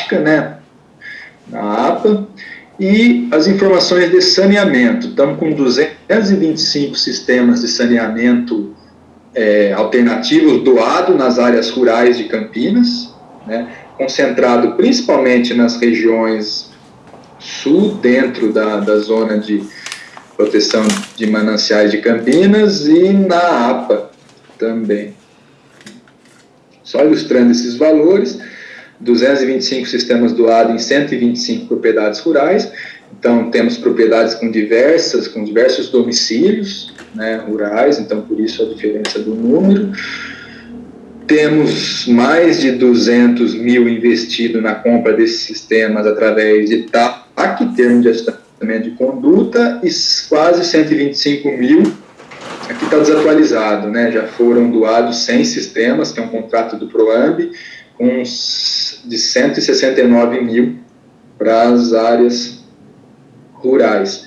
prática, né, na APA, e as informações de saneamento. Estamos com 225 sistemas de saneamento alternativos doados nas áreas rurais de Campinas, né, concentrado principalmente nas regiões sul, dentro da zona de proteção de mananciais de Campinas, e na APA também. Só ilustrando esses valores, 225 sistemas doados em 125 propriedades rurais. Então, temos propriedades com diversos domicílios, né, rurais, então por isso a diferença do número. Temos mais de 200 mil investido na compra desses sistemas através de TAC, termo de ajustamento de conduta, e quase 125 mil, aqui está desatualizado, né, já foram doados 100 sistemas, que é um contrato do PROAMB, de 169 mil para as áreas rurais.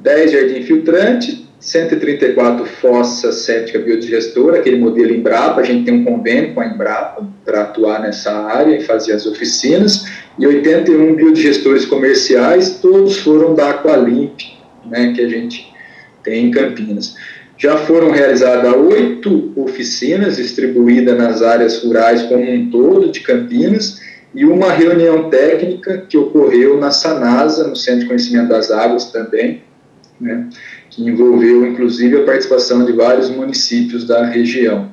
10 jardim filtrante, 134 fossa séptica biodigestora, aquele modelo Embrapa, a gente tem um convênio com a Embrapa para atuar nessa área e fazer as oficinas, e 81 biodigestores comerciais, todos foram da Aqualimp, né, que a gente tem em Campinas. Já foram realizadas 8 oficinas distribuídas nas áreas rurais como um todo de Campinas, e uma reunião técnica que ocorreu na SANASA, no Centro de Conhecimento das Águas também, né, que envolveu inclusive a participação de vários municípios da região.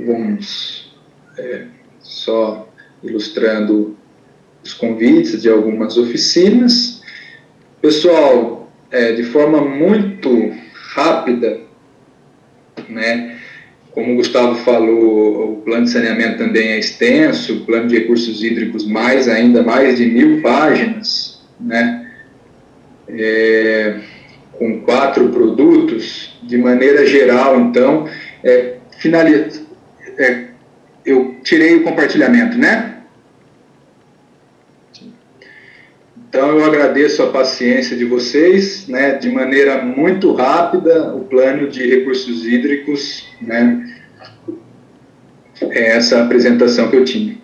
Vamos só ilustrando os convites de algumas oficinas. Pessoal, de forma muito rápida, né, como o Gustavo falou, o plano de saneamento também é extenso, o plano de recursos hídricos ainda mais de 1000 páginas, né, com 4 produtos. De maneira geral, então, eu tirei o compartilhamento, né? Então, eu agradeço a paciência de vocês, né, de maneira muito rápida, o plano de recursos hídricos, né, é essa apresentação que eu tinha.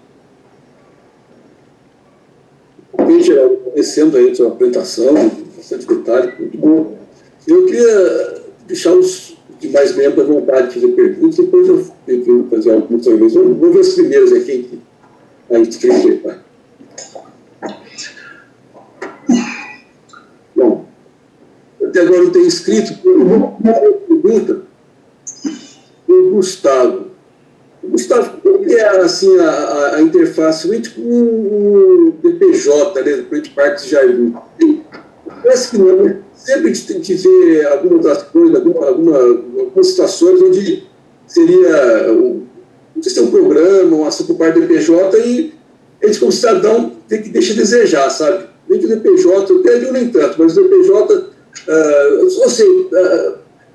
Bem, Geraldo, agradecendo aí a sua apresentação, bastante detalhe, muito bom. Eu queria deixar os demais membros à vontade de fazer perguntas, depois eu vou fazer algumas perguntas. Vamos ver as primeiras aqui que a gente fez. Bom, até agora não tem escrito, uma pergunta do Gustavo. Gustavo, como é assim, a interface com o DPJ, né, do Parques de Jardim? Parece que não, sempre a gente vê algumas das coisas, algumas situações onde seria, não sei se é um programa, uma ação por parte do DPJ, e a gente, como cidadão, tem que deixar a desejar, sabe? Nem que o DPJ, eu pego nem tanto, mas o DPJ,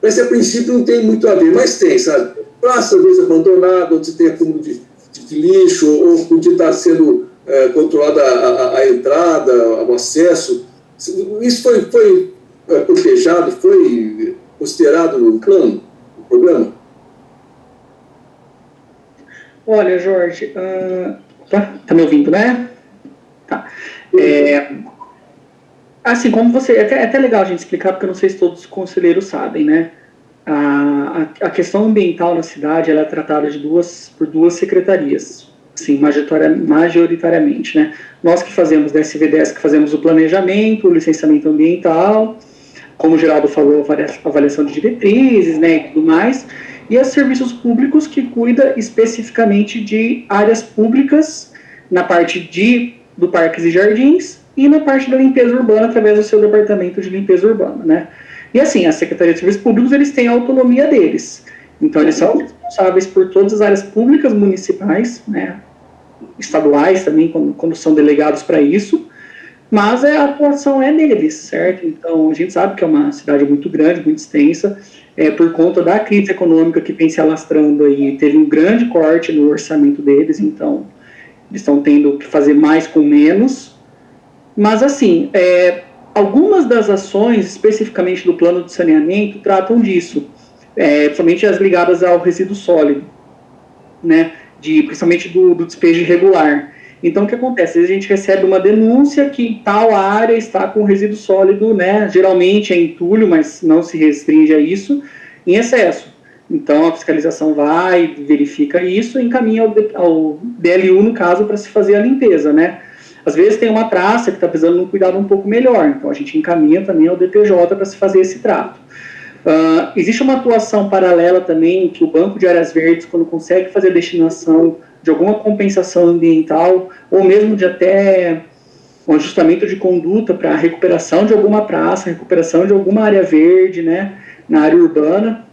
mas a princípio não tem muito a ver, mas tem, sabe? Praça, às vezes, abandonada, onde você tem acúmulo de lixo, ou onde está sendo controlada a entrada, o acesso. Isso foi cotejado, foi considerado no plano, no programa? Olha, Jorge, tá me ouvindo, né? Tá. Assim, como você... É até legal a gente explicar, porque eu não sei se todos os conselheiros sabem, né? A questão ambiental na cidade, ela é tratada por duas secretarias, assim, majoritariamente, né? Nós que fazemos da SVDS, que fazemos o planejamento, o licenciamento ambiental, como o Geraldo falou, a avaliação de diretrizes, né, e tudo mais, e os serviços públicos, que cuida especificamente de áreas públicas na parte do Parques e Jardins e na parte da limpeza urbana, através do seu departamento de limpeza urbana, né? E assim, a Secretaria de Serviços Públicos, eles têm a autonomia deles. Então, eles são responsáveis por todas as áreas públicas municipais, né, estaduais também, quando são delegados para isso, mas a atuação é deles, certo? Então, a gente sabe que é uma cidade muito grande, muito extensa, por conta da crise econômica que vem se alastrando aí, teve um grande corte no orçamento deles, então, eles estão tendo que fazer mais com menos, mas assim, algumas das ações, especificamente do plano de saneamento, tratam disso, principalmente as ligadas ao resíduo sólido, né? principalmente do despejo irregular. Então, o que acontece? Às vezes a gente recebe uma denúncia que tal área está com resíduo sólido, né, geralmente é entulho, mas não se restringe a isso, em excesso. Então, a fiscalização vai, verifica isso e encaminha ao DLU, no caso, para se fazer a limpeza, né. Às vezes tem uma praça que está precisando de um cuidado um pouco melhor, então a gente encaminha também ao DPJ para se fazer esse trato. Existe uma atuação paralela também, que o Banco de Áreas Verdes, quando consegue fazer a destinação de alguma compensação ambiental, ou mesmo de até um ajustamento de conduta para a recuperação de alguma praça, recuperação de alguma área verde, né, na área urbana,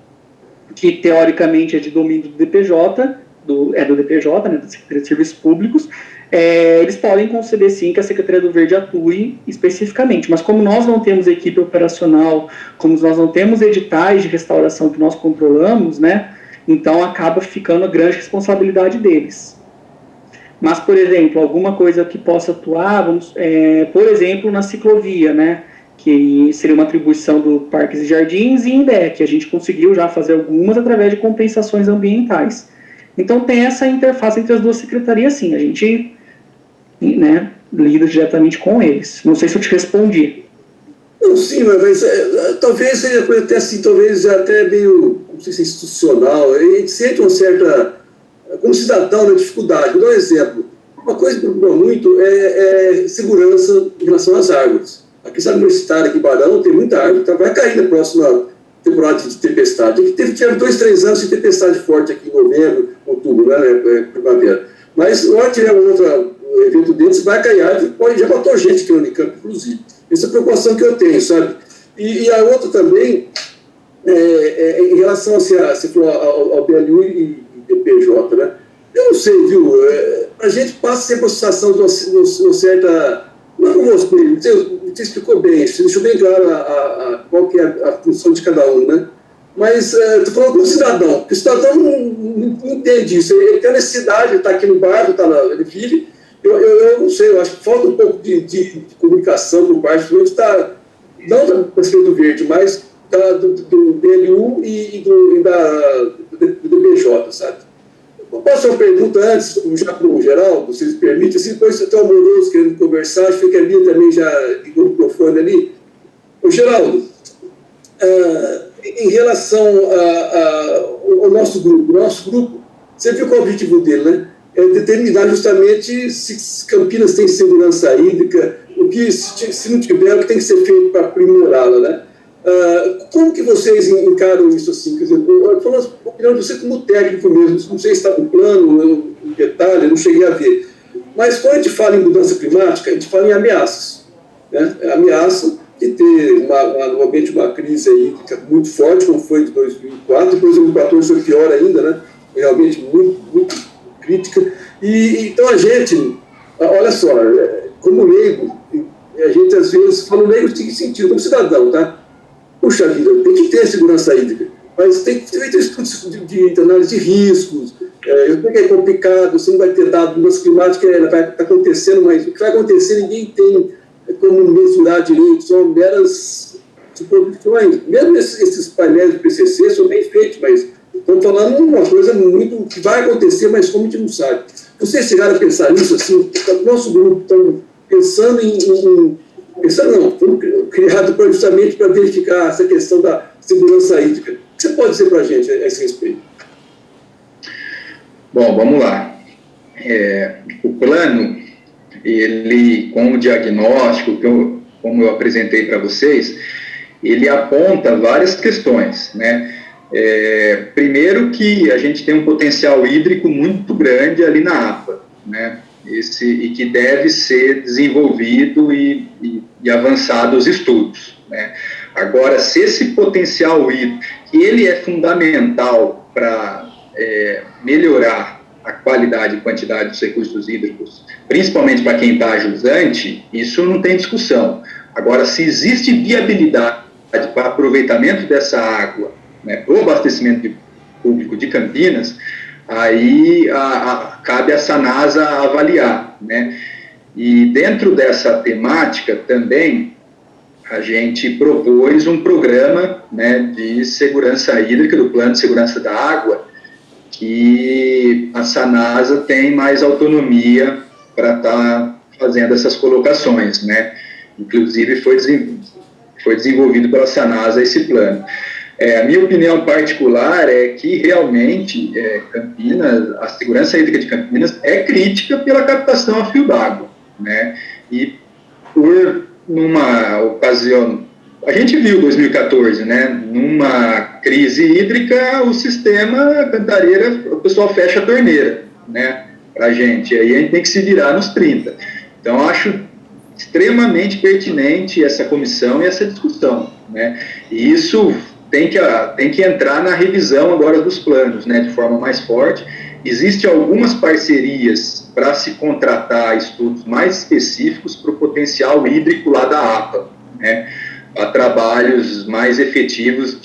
que teoricamente é de domínio do DPJ, do DPJ, né, da Secretaria de Serviços Públicos, eles podem conceder sim que a Secretaria do Verde atue especificamente, mas como nós não temos equipe operacional, como nós não temos editais de restauração que nós controlamos, né, então acaba ficando a grande responsabilidade deles. Mas, por exemplo, alguma coisa que possa atuar, por exemplo, na ciclovia, né, que seria uma atribuição do Parques e Jardins e INDE, que a gente conseguiu já fazer algumas através de compensações ambientais. Então tem essa interface entre as duas secretarias, sim, a gente, né, lida diretamente com eles. Não sei se eu te respondi. Não, sim, mas talvez seja até assim, talvez até meio, não sei se é institucional, a gente sente uma certa, como cidadão, na dificuldade. Vou dar um exemplo. Uma coisa que preocupa muito é segurança em relação às árvores. Aqui na Universitária, aqui em Barão, tem muita árvore, então vai cair na próxima temporada de tempestade. Tiveram 2, 3 anos de tempestade forte aqui em novembro, outubro, né, primavera. Mas, na hora que tiver um outro evento desse, vai cair árvore, já matou gente aqui no Unicamp, inclusive. Essa é a preocupação que eu tenho, sabe? E a outra também, em relação assim, você falou ao BLU e DPJ, né? Eu não sei, viu? A gente passa sempre a sensação de uma certa... Não você explicou bem, você deixou bem claro qual que é a função de cada um, né? Mas estou falando como cidadão, porque o cidadão não entende isso. Ele tem a necessidade, ele está aqui no bairro, ele vive. Eu não sei, eu acho que falta um pouco de comunicação por parte não da Secretaria do Verde, mas do BLU e do DPJ, sabe? Eu posso fazer uma pergunta antes, já para o Geraldo, se eles permitem, assim, depois você tem um amoroso querendo conversar, acho que a Bia também já ligou o microfone ali. Ô, Geraldo, em relação ao nosso grupo, você viu qual é o objetivo dele, né? É determinar justamente se Campinas tem segurança hídrica, o que, se não tiver, o que tem que ser feito para aprimorá-la, né? Como que vocês encaram isso assim? Quer dizer, eu falo a opinião de você como técnico mesmo, não sei se está no plano, em detalhe, não cheguei a ver. Mas quando a gente fala em mudança climática, a gente fala em ameaças, né? Ameaça de ter novamente uma crise hídrica muito forte, como foi de 2004, depois de 2014 foi pior ainda, né? Realmente muito, muito crítica. Então a gente, olha só, como leigo, a gente às vezes fala leigo em que sentido, como cidadão, tá? Puxa vida, tem que ter segurança hídrica, mas tem que ter estudos de análise de riscos. Eu sei que é complicado, você não vai ter dado mudança climática, ela vai estar acontecendo, mas o que vai acontecer ninguém tem como mensurar direito, são meras suposições. Mesmo esses painéis do PCC são bem feitos, mas estamos falando de uma coisa muito que vai acontecer, mas como a gente não sabe. Vocês chegaram a pensar nisso, assim, o nosso grupo está pensando foi criado justamente para verificar essa questão da segurança hídrica. O que você pode dizer para a gente a esse respeito? Bom, vamos lá. O plano, ele, com o diagnóstico, como eu apresentei para vocês, ele aponta várias questões, né? Primeiro que a gente tem um potencial hídrico muito grande ali na APA, né? E que deve ser desenvolvido e avançado os estudos, né? Agora, se esse potencial hídrico, que ele é fundamental para melhorar a qualidade e quantidade dos recursos hídricos, principalmente para quem está jusante, isso não tem discussão. Agora, se existe viabilidade para aproveitamento dessa água, né, para o abastecimento público de Campinas, aí cabe a Sanasa avaliar, né? E dentro dessa temática também a gente propôs um programa, né, de segurança hídrica, do Plano de Segurança da Água, que a Sanasa tem mais autonomia para estar fazendo essas colocações, né? Inclusive foi desenvolvido pela Sanasa esse plano. A minha opinião particular é que realmente Campinas, a segurança hídrica de Campinas é crítica pela captação a fio d'água, né? E por numa ocasião, a gente viu 2014, né? Numa crise hídrica, o sistema Cantareira, o pessoal fecha a torneira, né? Pra gente, aí a gente tem que se virar nos 30. Então, acho extremamente pertinente essa comissão e essa discussão, né? E isso tem que entrar na revisão agora dos planos, né, de forma mais forte. Existem algumas parcerias para se contratar estudos mais específicos para o potencial hídrico lá da APA, né, a trabalhos mais efetivos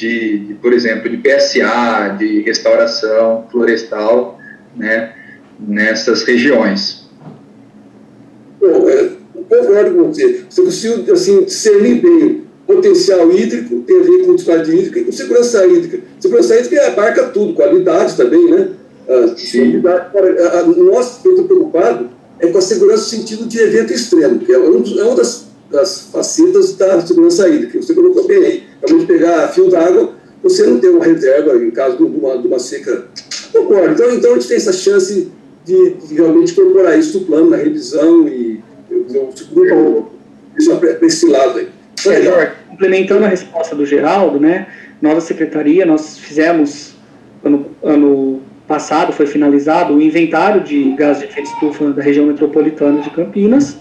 por exemplo, de PSA, de restauração florestal, né, nessas regiões. Bom, concordo com você. Você conseguiu, assim, discernir bem potencial hídrico, tem a ver com quantidade hídrica, e com segurança hídrica. Segurança hídrica abarca tudo, qualidade também, né? Nós, estamos preocupados com a segurança no sentido de evento extremo, que é uma das facetas da segurança hídrica. Você colocou bem aí. Acabou de pegar fio d'água, você não tem uma reserva em caso de uma seca. Concordo. Então a gente tem essa chance de realmente incorporar isso no plano, na revisão, e eu seguro isso para esse lado aí. Complementando a resposta do Geraldo, né, nova secretaria, nós fizemos, ano passado foi finalizado o inventário de gases de efeito estufa da região metropolitana de Campinas.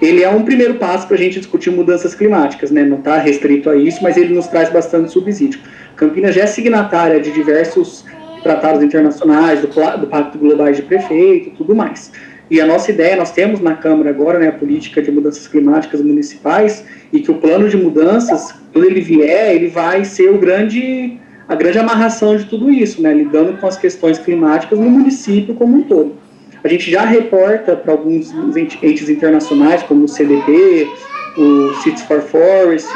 Ele é um primeiro passo para a gente discutir mudanças climáticas, né, não está restrito a isso, mas ele nos traz bastante subsídio. Campinas já é signatária de diversos tratados internacionais, do Pacto Global de Prefeito e tudo mais. E a nossa ideia, nós temos na Câmara agora, né, a política de mudanças climáticas municipais, e que o plano de mudanças, quando ele vier, ele vai ser a grande amarração de tudo isso, né, lidando com as questões climáticas no município como um todo. A gente já reporta para alguns entes internacionais, como o CDP, o Cities for Forest,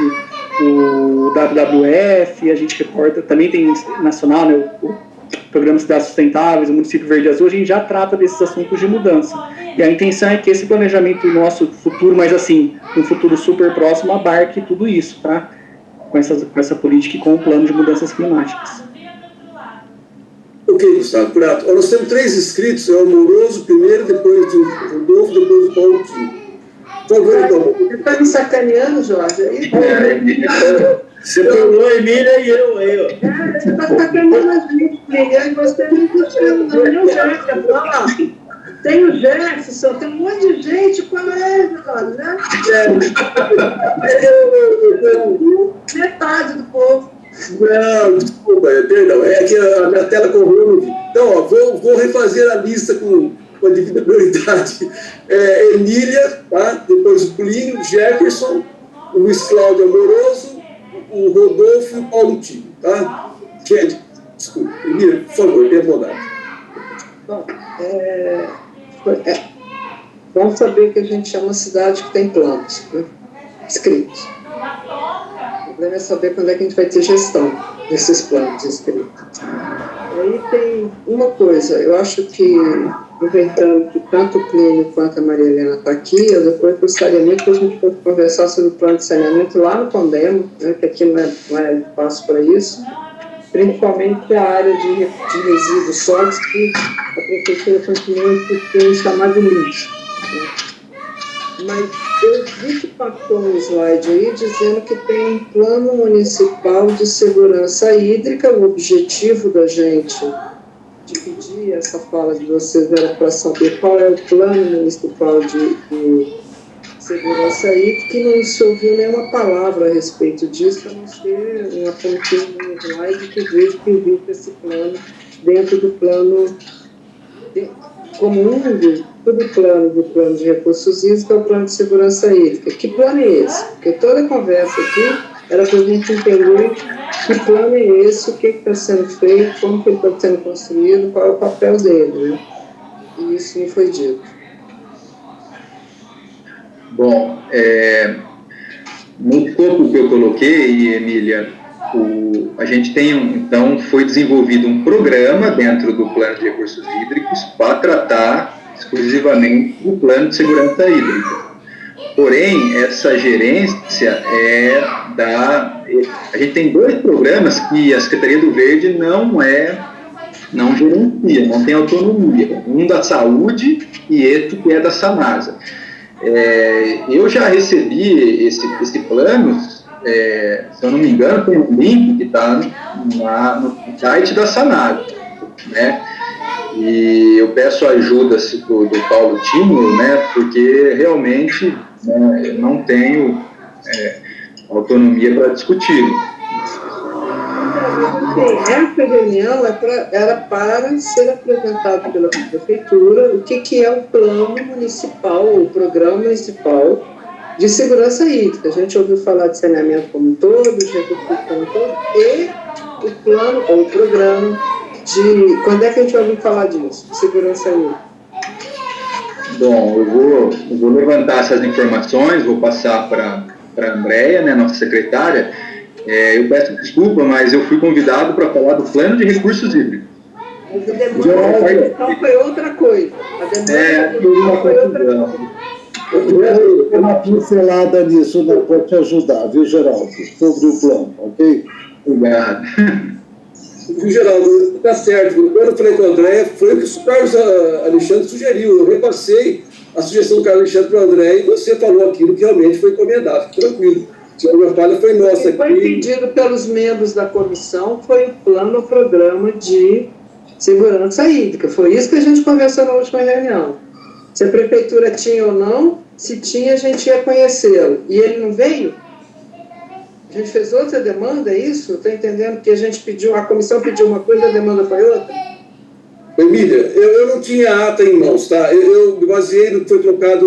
o WWF, a gente reporta, também tem nacional, né, o Programa Cidades Sustentáveis, o Município Verde e Azul, a gente já trata desses assuntos de mudança. E a intenção é que esse planejamento nosso futuro, mas assim, um futuro super próximo, abarque tudo isso, tá? Com essa política e com o plano de mudanças climáticas. Ok, Gustavo, Prato. Nós temos 3 inscritos, é o Moroso primeiro, depois o Rodolfo, depois o Paulo Tino. Por favor, então. Você está me sacaneando, Jorge? Aí, você falou Emília e eu. Você está sacaneando a gente, Emília, e você não está sendo, não. Tem o Jefferson, tem o Jefferson, tem um monte de gente, qual é, Jorge, né? Metade do povo. Não, desculpa, perdão, é que a minha tela correu. Então, ó, vou refazer a lista com a devida prioridade. Emília, tá? Depois o Plínio, Jefferson, o Luiz Cláudio Amoroso, o Rodolfo e o Paulo Tino, tá? Gente, desculpa, Emília, por favor, tenha bondade. Bom, vamos saber que a gente é uma cidade que tem planos, né, escritos. O problema é saber quando é que a gente vai ter gestão desses planos escritos. Aí tem uma coisa, eu acho que, aproveitando que tanto o Plínio quanto a Maria Helena está aqui, eu depois gostaria muito que a gente fosse conversar sobre o plano de saneamento lá no Condemo, né, que aqui não é espaço para isso, principalmente a área de resíduos sólidos que a prefeitura continua em chamar de lixo, né? Mas eu vi que passou um slide aí dizendo que tem um plano municipal de segurança hídrica. O objetivo da gente de pedir essa fala de vocês era para saber qual é o plano municipal de segurança hídrica, e não se ouviu nenhuma palavra a respeito disso, a não ser uma pontinha no slide que vejo que existe esse plano dentro do plano comum do plano de recursos hídricos, é o plano de segurança hídrica. Que plano é esse? Porque toda a conversa aqui era para a gente entender que plano é esse, o que está sendo feito, como que ele está sendo construído, qual é o papel dele, né? E isso me foi dito. Bom, no escopo que eu coloquei, Emília, A gente tem, então, foi desenvolvido um programa dentro do plano de recursos hídricos para tratar exclusivamente do plano de segurança hídrica. Porém, essa gerência a gente tem 2 programas que a Secretaria do Verde não gerencia, não tem autonomia. Um da saúde e outro que é da Sanasa. Eu já recebi esse plano, se eu não me engano, tem um link que está no site da Sanasa, né? E eu peço a ajuda do Paulo Tino, né? Porque realmente, né, eu não tenho autonomia para discutir. Essa reunião era para ser apresentado pela Prefeitura o que é o plano municipal, o programa municipal de segurança hídrica. A gente ouviu falar de saneamento como um todo, de recursos como um todo, e o plano, ou o programa de... Quando é que a gente ouviu falar disso, de segurança hídrica? Bom, eu vou levantar essas informações, vou passar para a Andréia, né, nossa secretária. Eu peço desculpa, mas eu fui convidado para falar do plano de recursos hídricos. Mas a demanda então foi outra coisa. A demanda foi outra coisa. Eu vou uma pincelada nisso, né, para te ajudar, viu, Geraldo, sobre o plano, ok? Obrigado. Viu, Geraldo, está certo. Quando eu falei com o André, foi o que o Carlos Alexandre sugeriu. Eu repassei a sugestão do Carlos Alexandre para o André e você falou aquilo que realmente foi encomendado. Tranquilo. Se a minha falha foi nossa aqui. Foi pedido pelos membros da comissão, foi o plano, o programa de segurança hídrica. Foi isso que a gente conversou na última reunião. Se a prefeitura tinha ou não, se tinha, a gente ia conhecê-lo. E ele não veio? A gente fez outra demanda, é isso? Está entendendo que a comissão pediu uma coisa, a demanda foi outra? Emília, eu não tinha ata em mãos, tá? Eu me baseei no que foi trocado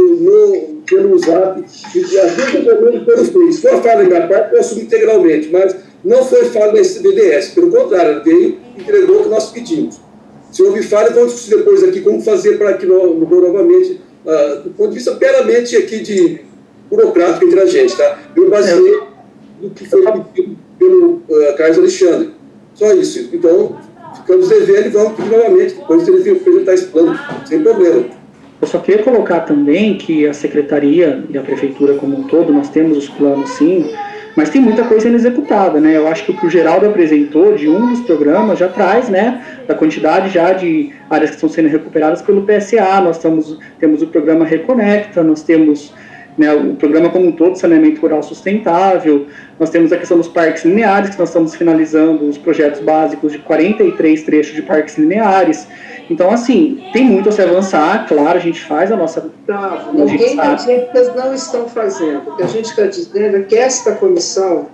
pelo Zap, e a gente também pelo Face. Se for a falha da minha parte, eu assumo integralmente, mas não foi falha desse BDS, pelo contrário, ele veio e entregou o que nós pedimos. Se houve falha, vamos discutir depois aqui como fazer para que novamente, do ponto de vista meramente aqui de burocrático entre a gente, tá? Eu baseei no que foi pedido pelo Carlos Alexandre. Só isso. Então, ficamos devendo e vamos pedir novamente, depois ele apresentar esse plano, sem problema. Eu só queria colocar também que a Secretaria e a Prefeitura como um todo, nós temos os planos sim, mas tem muita coisa inexecutada, né? Eu acho que o que o Geraldo apresentou de um dos programas já traz, né, da quantidade já de áreas que estão sendo recuperadas pelo PSA, nós temos o programa Reconecta, nós temos, né, o programa como um todo, saneamento rural sustentável, nós temos a questão dos parques lineares, que nós estamos finalizando os projetos básicos de 43 trechos de parques lineares. Então, assim, tem muito a se avançar, claro, a gente faz a nossa... Ninguém está dizendo que eles não estão fazendo. O que a gente está dizendo é que esta comissão,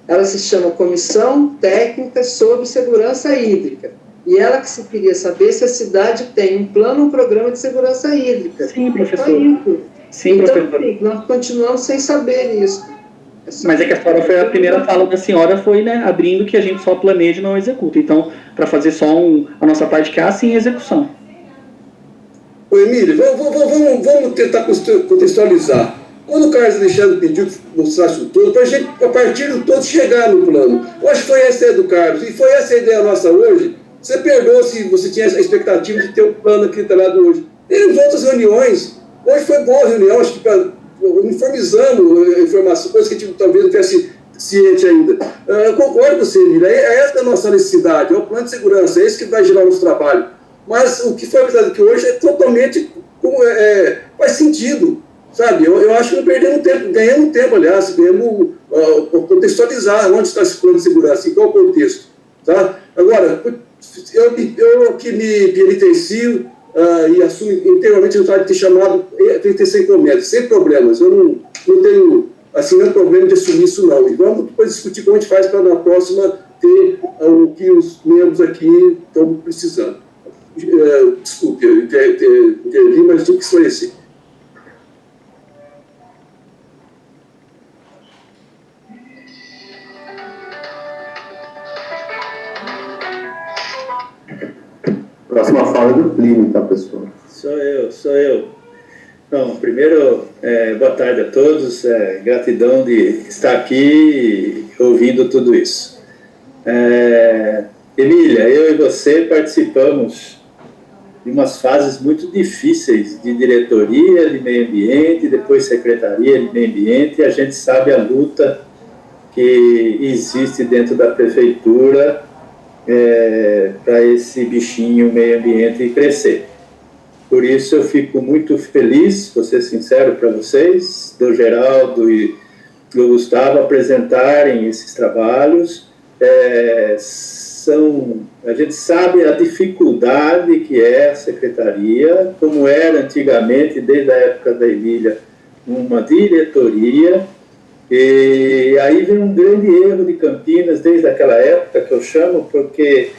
ela se chama Comissão Técnica sobre Segurança Hídrica. E ela que se queria saber se a cidade tem um plano, um programa de segurança hídrica. Sim, professor. Sim, então, professor. Nós continuamos sem saber isso. Mas é que a senhora foi a primeira fala da senhora, foi, né, abrindo que a gente só planeja e não executa. Então, para fazer só a nossa parte que é assim, execução. Ô, Emílio, vamos tentar contextualizar. Quando o Carlos Alexandre pediu que mostrasse o todo, para a gente, a partir do todo, chegar no plano. Eu acho que foi essa a ideia do Carlos, e foi essa a ideia nossa hoje. Você perdoa se você tinha a expectativa de ter um plano aqui instalado hoje. Temos outras reuniões. Hoje foi boa a reunião, acho que uniformizamos informações, coisas que a gente talvez não tivesse ciente ainda. Eu concordo com você, Emília. É essa a nossa necessidade, é o plano de segurança, é esse que vai gerar o nosso trabalho. Mas o que foi apresentado aqui hoje é totalmente, faz sentido, sabe? Eu acho que não perdemos tempo, ganhamos tempo, aliás, ganhamos contextualizar onde está esse plano de segurança, em qual contexto, tá? Agora, eu que me penitencio e assumo inteiramente a vontade de ter chamado, de ter sem encomenda, sem problemas. Eu não tenho, assim, nenhum problema de assumir isso, não. E vamos depois discutir como a gente faz para na próxima ter o que os membros aqui estão precisando. Desculpe, eu intervi, mas tive que esclarecer. Próxima fala do Plínio, tá, pessoal? Sou eu. Bom, primeiro, boa tarde a todos, gratidão de estar aqui ouvindo tudo isso. Emília, eu e você participamos de umas fases muito difíceis de diretoria de meio ambiente, depois secretaria de meio ambiente, e a gente sabe a luta que existe dentro da prefeitura para esse bichinho meio ambiente crescer. Por isso eu fico muito feliz, vou ser sincero para vocês, do Geraldo e do Gustavo apresentarem esses trabalhos. A gente sabe a dificuldade que é a secretaria, como era antigamente, desde a época da Emília, uma diretoria, e aí vem um grande erro de Campinas desde aquela época, que eu chamo, porque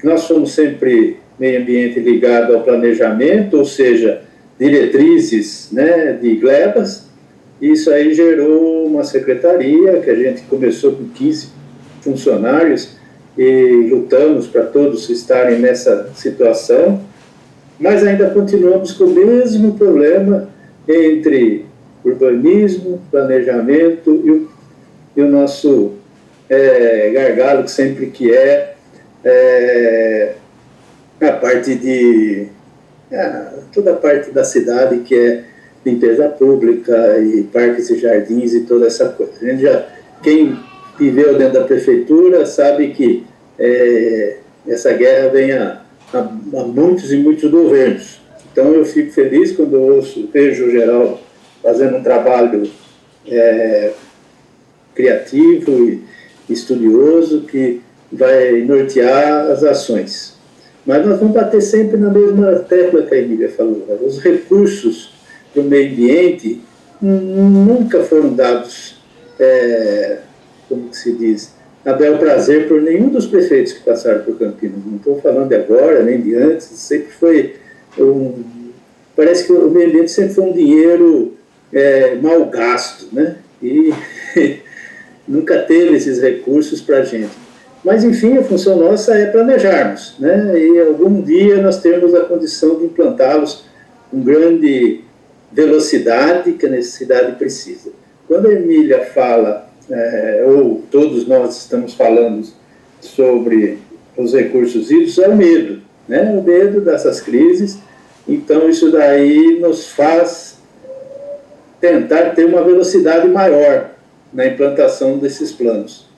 nós somos sempre meio ambiente ligado ao planejamento, ou seja, diretrizes, né, de glebas. Isso aí gerou uma secretaria, que a gente começou com 15 funcionários, e lutamos para todos estarem nessa situação, mas ainda continuamos com o mesmo problema entre urbanismo, planejamento e o nosso gargalo, que sempre que a parte de toda a parte da cidade, que é limpeza pública e parques e jardins e toda essa coisa. A gente quem viveu dentro da prefeitura sabe que essa guerra vem há muitos e muitos governos. Então eu fico feliz quando eu vejo o Geraldo fazendo um trabalho criativo e estudioso que vai nortear as ações. Mas nós vamos bater sempre na mesma tecla que a Emília falou. Os recursos para o meio ambiente nunca foram dados, como que se diz, a bel prazer por nenhum dos prefeitos que passaram por Campinas. Não estou falando de agora, nem de antes, sempre foi parece que o meio ambiente sempre foi um dinheiro mal gasto, né? E nunca teve esses recursos para a gente. Mas, enfim, a função nossa é planejarmos, né? E algum dia nós termos a condição de implantá-los com grande velocidade que a necessidade precisa. Quando a Emília fala, ou todos nós estamos falando sobre os recursos hídricos, é o medo, né? O medo dessas crises. Então, isso daí nos faz tentar ter uma velocidade maior na implantação desses planos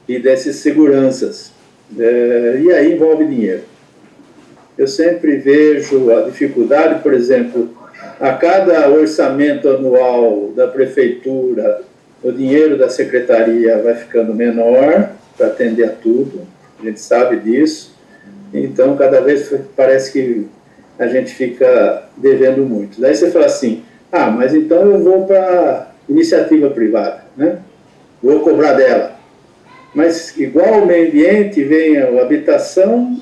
e dessas seguranças. E aí envolve dinheiro. Eu sempre vejo a dificuldade, por exemplo, a cada orçamento anual da prefeitura, o dinheiro da secretaria vai ficando menor para atender a tudo, a gente sabe disso. Então, cada vez parece que a gente fica devendo muito. Daí você fala assim, mas então eu vou para iniciativa privada, né? Vou cobrar dela. Mas, igual o meio ambiente, vem a habitação,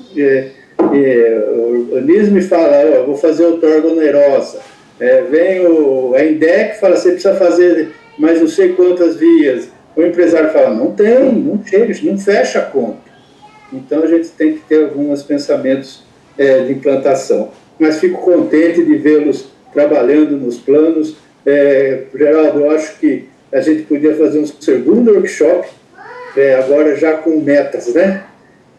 o urbanismo e fala, eu vou fazer outorga onerosa. Vem a INDEC e fala, você precisa fazer mais não sei quantas vias. O empresário fala, não chega, não fecha a conta. Então, a gente tem que ter alguns pensamentos de implantação. Mas fico contente de vê-los trabalhando nos planos. Geraldo, eu acho que a gente podia fazer um segundo workshop, agora já com metas, né?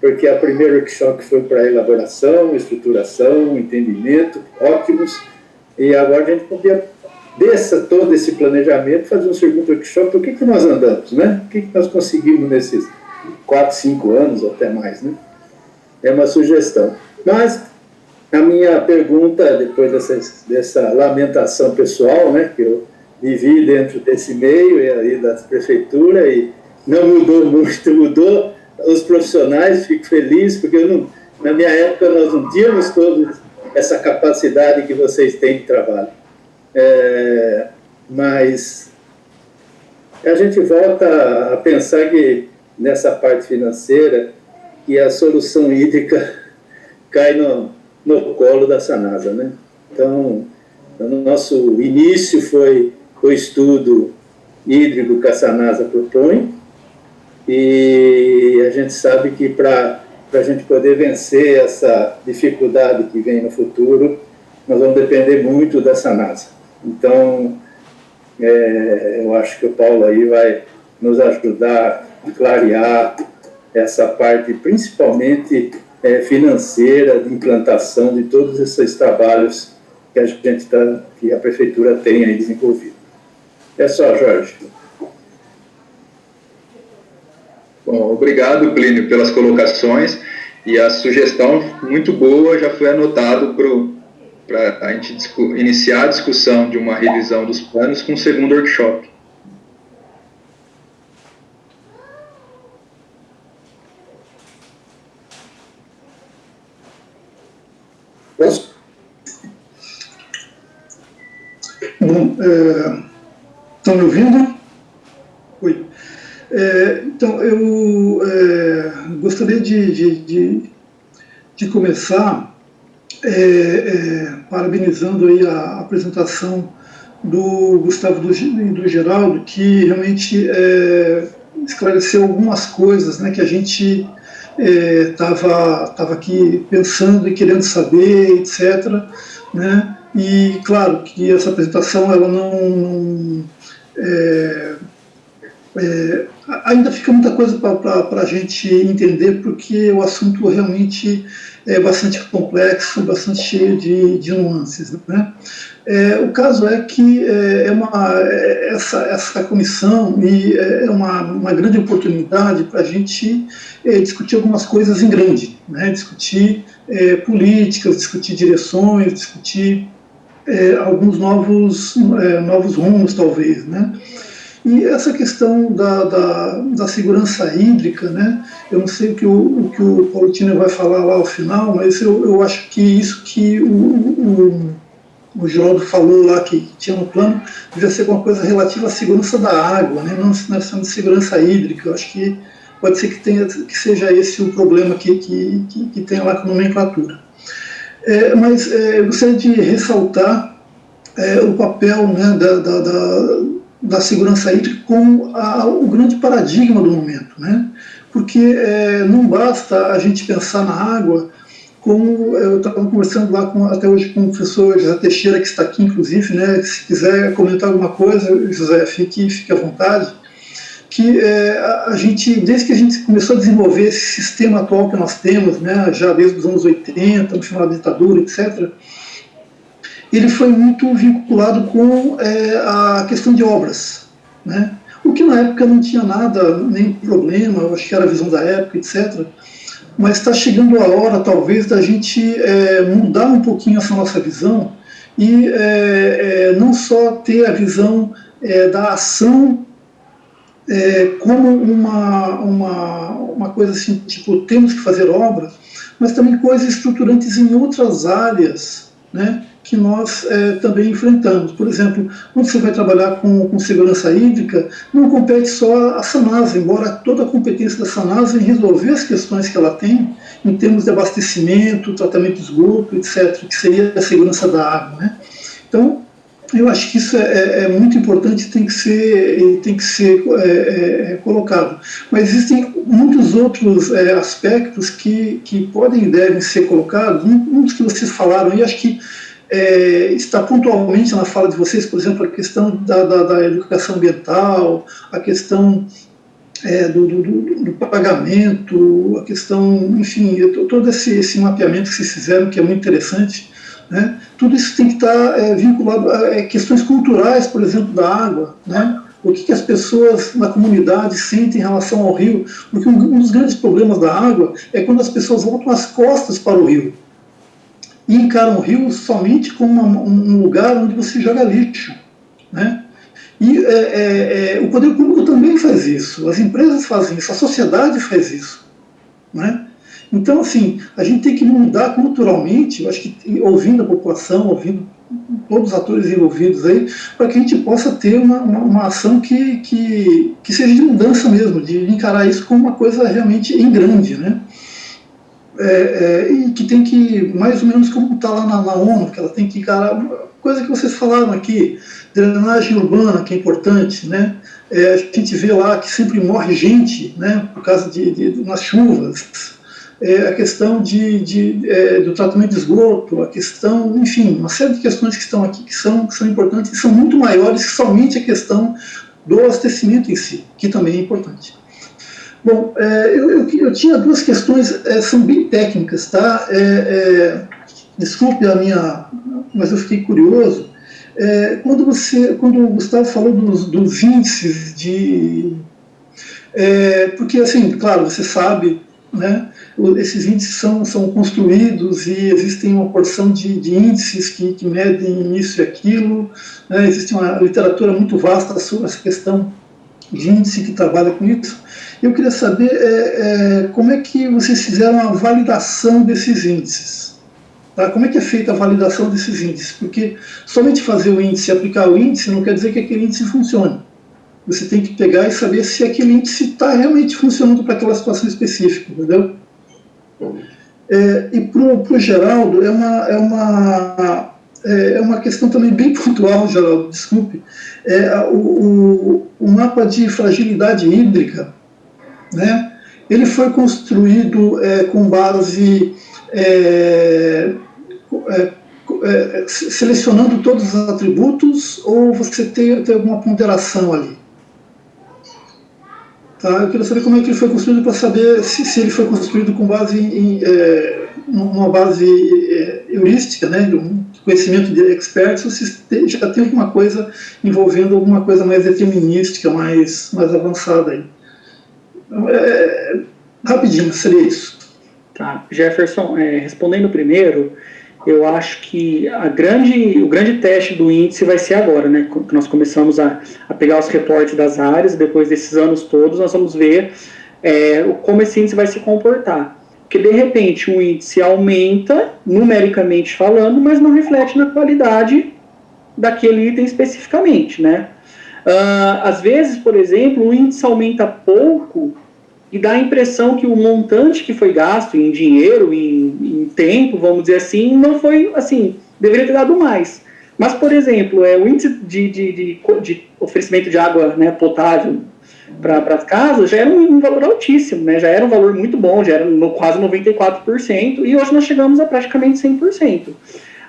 Porque a primeira workshop foi para elaboração, estruturação, entendimento, ótimos, e agora a gente podia, todo esse planejamento, fazer um segundo workshop, por que nós andamos, né? O que nós conseguimos nesses 4, 5 anos, ou até mais, né? É uma sugestão. Mas a minha pergunta, depois dessa lamentação pessoal, né, que eu vivi dentro desse meio e aí da prefeitura, e não mudou muito, mudou os profissionais, fico feliz, porque na minha época nós não tínhamos toda essa capacidade que vocês têm de trabalho. Mas a gente volta a pensar que nessa parte financeira, que a solução hídrica cai no colo da Sanasa, né? Então, o nosso início foi o estudo hídrico que a Sanasa propõe, e a gente sabe que para a gente poder vencer essa dificuldade que vem no futuro, nós vamos depender muito da Sanasa. Então, eu acho que o Paulo aí vai nos ajudar clarear essa parte, principalmente financeira, de implantação de todos esses trabalhos que a prefeitura tem aí desenvolvido. É só, Jorge. Bom, obrigado, Plínio, pelas colocações, e a sugestão muito boa já foi anotado para a gente iniciar a discussão de uma revisão dos planos com o segundo workshop. Posso? Bom, estão me ouvindo? Oi. Então, eu gostaria de começar parabenizando aí a apresentação do Gustavo e do Geraldo, que realmente esclareceu algumas coisas, né, que a gente estava aqui pensando e querendo saber, etc., né? E claro que essa apresentação ela ainda fica muita coisa para a gente entender, porque o assunto realmente é bastante complexo, bastante cheio de nuances, né? O caso é que essa comissão é uma grande oportunidade para a gente discutir algumas coisas em grande, né? Discutir políticas, discutir direções, discutir alguns novos rumos, talvez, né? E essa questão da segurança hídrica, né? Eu não sei o que o Paulo Tiner vai falar lá ao final, mas eu acho que isso que o Geraldo falou lá, que tinha no plano, devia ser alguma coisa relativa à segurança da água, né? Não questão de segurança hídrica. Eu acho que pode ser que seja esse o problema que tem lá com a nomenclatura. Mas eu gostaria de ressaltar o papel, né, da segurança hídrica como o grande paradigma do momento, né? Porque não basta a gente pensar na água como eu estava conversando lá até hoje com o professor José Teixeira, que está aqui inclusive, né? Se quiser comentar alguma coisa, José, fique à vontade, que a gente, desde que a gente começou a desenvolver esse sistema atual que nós temos, né, já desde os anos 80, no final da ditadura, etc., ele foi muito vinculado com a questão de obras, né? O que na época não tinha nada, nem problema, eu acho que era a visão da época, etc., mas está chegando a hora, talvez, da gente mudar um pouquinho essa nossa visão e não só ter a visão da ação como uma coisa assim, tipo, temos que fazer obra, mas também coisas estruturantes em outras áreas, né, que nós também enfrentamos. Por exemplo, quando você vai trabalhar com segurança hídrica, não compete só a Sanasa, embora toda a competência da Sanasa em resolver as questões que ela tem, em termos de abastecimento, tratamento de esgoto, etc., que seria a segurança da água, né? Então, eu acho que isso é muito importante, tem que ser colocado. Mas existem muitos outros aspectos que podem e devem ser colocados. Um dos que vocês falaram aí, acho que está pontualmente na fala de vocês, por exemplo, a questão da educação ambiental, a questão do pagamento, a questão, enfim, todo esse mapeamento que vocês fizeram, que é muito interessante, né? Tudo isso tem que estar vinculado a questões culturais, por exemplo, da água, né? O que as pessoas na comunidade sentem em relação ao rio, porque um dos grandes problemas da água é quando as pessoas voltam as costas para o rio e encaram o rio somente como um lugar onde você joga lixo, né? E o poder público também faz isso, as empresas fazem isso, a sociedade faz isso, né? Então, assim, a gente tem que mudar culturalmente, eu acho que ouvindo a população, ouvindo todos os atores envolvidos aí, para que a gente possa ter uma ação que seja de mudança mesmo, de encarar isso como uma coisa realmente em grande, né? E que tem que, mais ou menos como está lá na ONU, que ela tem que encarar, coisa que vocês falaram aqui, drenagem urbana, que é importante, né? A gente vê lá que sempre morre gente, né, por causa nas chuvas, a questão do tratamento de esgoto, a questão, enfim, uma série de questões que estão aqui que são importantes e são muito maiores que somente a questão do abastecimento em si, que também é importante. Bom, eu tinha duas questões, são bem técnicas, tá? Desculpe a minha, mas eu fiquei curioso. Quando o Gustavo falou dos índices porque, assim, claro, você sabe, né, esses índices são construídos e existem uma porção de índices que medem isso e aquilo, né, existe uma literatura muito vasta sobre essa questão de índice que trabalha com isso. Eu queria saber como é que vocês fizeram a validação desses índices. Tá? Como é que é feita a validação desses índices? Porque somente fazer o índice e aplicar o índice não quer dizer que aquele índice funcione. Você tem que pegar e saber se aquele índice está realmente funcionando para aquela situação específica, entendeu? E para o Geraldo, é uma questão também bem pontual, Geraldo, desculpe. O mapa de fragilidade hídrica, né? Ele foi construído com base... selecionando todos os atributos, ou você tem alguma ponderação ali? Tá? Eu queria saber como é que ele foi construído, para saber se ele foi construído com base em uma base heurística, né, de um conhecimento de experts, ou se já tem alguma coisa envolvendo alguma coisa mais determinística, mais avançada aí. Rapidinho, seria isso. Tá, Jefferson, respondendo primeiro, eu acho que o grande teste do índice vai ser agora, né? Que nós começamos a pegar os reportes das áreas, depois desses anos todos, nós vamos ver como esse índice vai se comportar. Porque, de repente, o índice aumenta, numericamente falando, mas não reflete na qualidade daquele item especificamente, né? Às vezes, por exemplo, o índice aumenta pouco e dá a impressão que o montante que foi gasto em dinheiro, em tempo, vamos dizer assim, não foi, assim, deveria ter dado mais. Mas, por exemplo, o índice de oferecimento de água, né, potável para as casas já era um valor altíssimo, né, já era um valor muito bom, já era quase 94%, e hoje nós chegamos a praticamente 100%.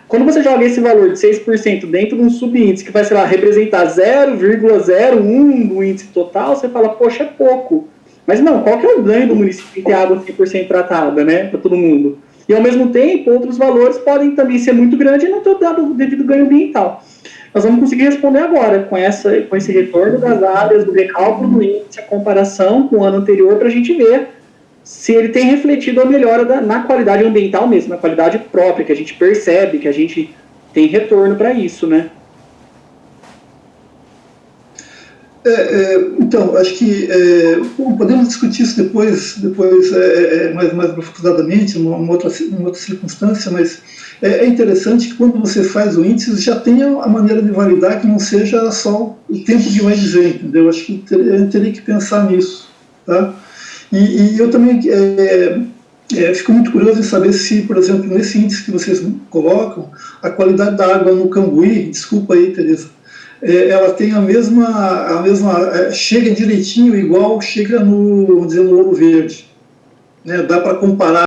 Quando você joga esse valor de 6% dentro de um subíndice que vai, sei lá, representar 0,01 do índice total, você fala, poxa, é pouco. Mas não, qual que é o ganho do município em ter água 100% tratada, né, para todo mundo? E, ao mesmo tempo, outros valores podem também ser muito grandes e não ter dado o devido ganho ambiental. Nós vamos conseguir responder agora, com esse retorno das áreas, do recálculo do índice, a comparação com o ano anterior, para a gente ver se ele tem refletido a melhora na qualidade ambiental mesmo, na qualidade própria, que a gente percebe, que a gente tem retorno para isso, né? Então, acho que podemos discutir isso depois mais aprofundadamente, numa outra circunstância, mas é interessante que quando você faz o índice, já tenha a maneira de validar que não seja só o tempo que vai dizer, entendeu? Acho que eu teria que pensar nisso, tá? E eu também fico muito curioso em saber se, por exemplo, nesse índice que vocês colocam, a qualidade da água no Cambuí, desculpa aí, Tereza, ela tem a mesma chega direitinho, igual chega no Ouro Verde, né? Dá para comparar